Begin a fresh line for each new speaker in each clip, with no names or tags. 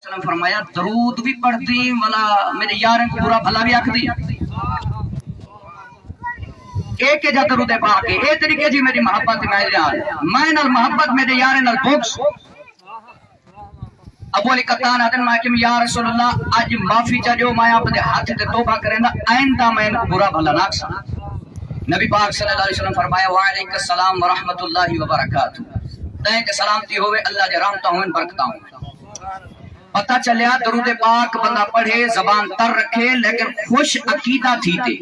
وسلم فرمایا درود بھی پڑھتی والا میرے یارن کو برا بھلا بھی آکھدی ایک کے جا درود پاک اے طریقے جی میری محبت میں نال محبت میرے یارن نال بغض ابو علی قطان آدن میں کہ یا رسول اللہ آج معافی چاہو میں اپنے ہاتھ تے توبہ کریں دا آئندہ میں برا بھلا نہ سا نبی پاک صلی اللہ علیہ وسلم فرمایا وعلیکم السلام ورحمۃ اللہ وبرکاتہ تائیں کہ سلامتی ہوئے اللہ جے رحمتہ ہوئے برکتہ ہوئے پتہ چلیا درود پاک بندہ پڑھے زبان تر رکھے لیکن خوش عقیدہ تھی تے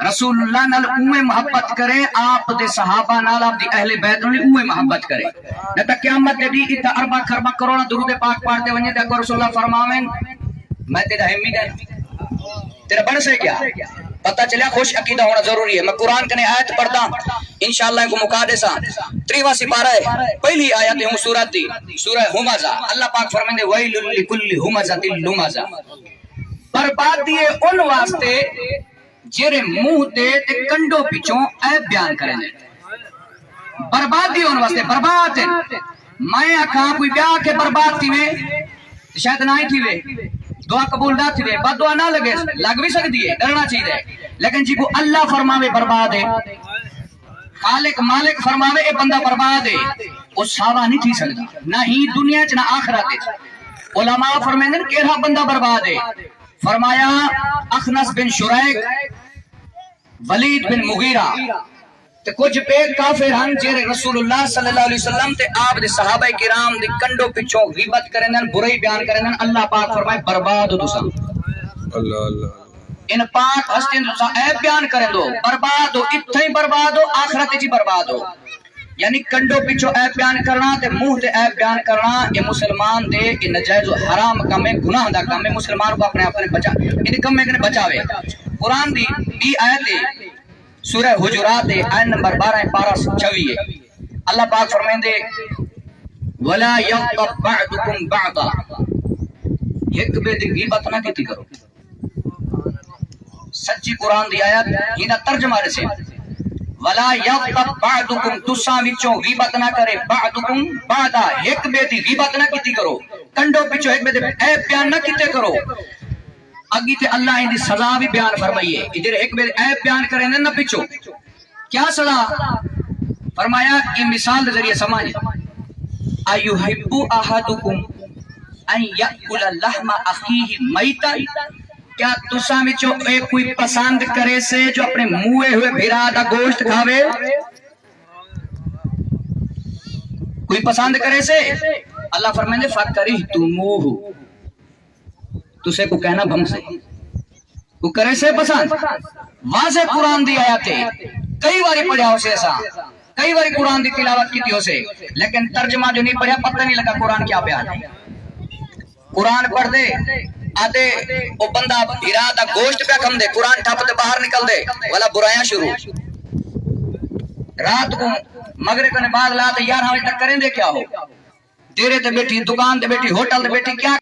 رسول اللہ نال اوے محبت کرے آپ دے صحابہ نال آپ دی اہل بیت نال اوے محبت کرے نہ تا قیامت دے دی اتا اربع خربہ کروڑا درود پاک پڑھتے ونجے تے رسول اللہ فرماویں میں تیرا ہمی گا تیرا بڑھ سے کیا پتہ چلیا خوش عقیدہ ہونا ضروری ہے میں قرآن کنے آیت پڑھتا انشاءاللہ کو مقادسہ 3واں سپارہ ہے پہلی آیت ہوں سورۃ دی سورہ ہمزہ اللہ پاک فرمائیں ویل لکل ہمزۃ لمزہ بربادی ان واسطے جیرے منہ تے کنڈو پچھوں عیب بیان کریں بربادی ان واسطے برباد ہے میں آکھاں کوئی بیاہ کے برباد تھی میں شاید نہ ہی تھی وے دعا قبول نہ تھی وے بد دعا نہ لگے لگ بھی سکتی ہے ڈرنا چاہیے لیکن جی کو اللہ فرماوے برباد ہے خالق مالک فرماوے اے بندہ برباد ہے وہ ساوا نہیں تھی سکتا نہ ہی دنیا چ نہ آخرت چ علماء فرمائیں کیڑا بندہ برباد ہے فرمایا اخنس بن شریک ولید بن مغیرہ تے کچھ بے کافر ہن جڑے رسول اللہ صلی اللہ علیہ وسلم تے آپ دے صحابہ کرام دی کنڈو پچھوں غیبت کرنن برائی بیان کرنن اللہ پاک فرمائے برباد ہو تساں اللہ اللہ ان پاک ہستیں تساں عیب بیان کرے دو برباد ہو اتھے ہی برباد ہو آخرت وچ برباد ہو یعنی کنڈو پچھوں عیب بیان کرنا تے منہ تے عیب بیان کرنا یہ مسلمان دے یہ ناجائز و حرام کام ہے گناہ دا کام ہے مسلمان کو اپنے آپ نے بچا ان کم میں بچاوے قرآن دی بی آیت ہے سورہ حجرات ہے آیت نمبر 12 پارہ 26 اللہ پاک فرمائیں دے ولا یغتب بعضکم بعضا ایک بے دی غیبت نہ کیتی کرو سچی قرآن دی آیت یہ ترجمہ رسے ولا یغتب بعضکم تساں وچوں غیبت نہ کرے بعضکم بعضا ایک بے دی غیبت نہ کیتی کرو کنڈو پچھو ایک بے دی عیب بیان نہ کیتے کرو اگی تے اللہ ان دی سزا بھی بیان فرمائیے ادھر ایک بے عیب بیان کریں نہ پچھو کیا سزا فرمایا یہ مثال دے ذریعے سمجھ ایحب احدکم ان یاکل لحم اخیہ میتا کیا تساں وچوں ایک کوئی پسند کرے سے جو اپنے موئے ہوئے بھرا دا گوشت کھاوے کوئی پسند کرے سے اللہ فرمائیں دے فکرہتموہ تسے کو کہنا بھم سے کو کرے سے پسند واضح قرآن دی آیات ہے کئی باری پڑھیا ہو سے ایسا کئی باری قرآن دی تلاوت کی ہو سے لیکن ترجمہ جو نہیں پڑھیا پتہ نہیں لگا قرآن کیا بیان ہے قرآن پڑھ دے آدھے وہ بندہ بھیرا دا گوشت پہ کم دے قرآن ٹھپ دے باہر نکل دے والا برایاں شروع رات کو مغرب نے بعد لا دے 11 بجے تک کریں دے کیا ہو دیرے تے بیٹھی دکان تے بیٹھی ہوٹل تے بیٹھی کیا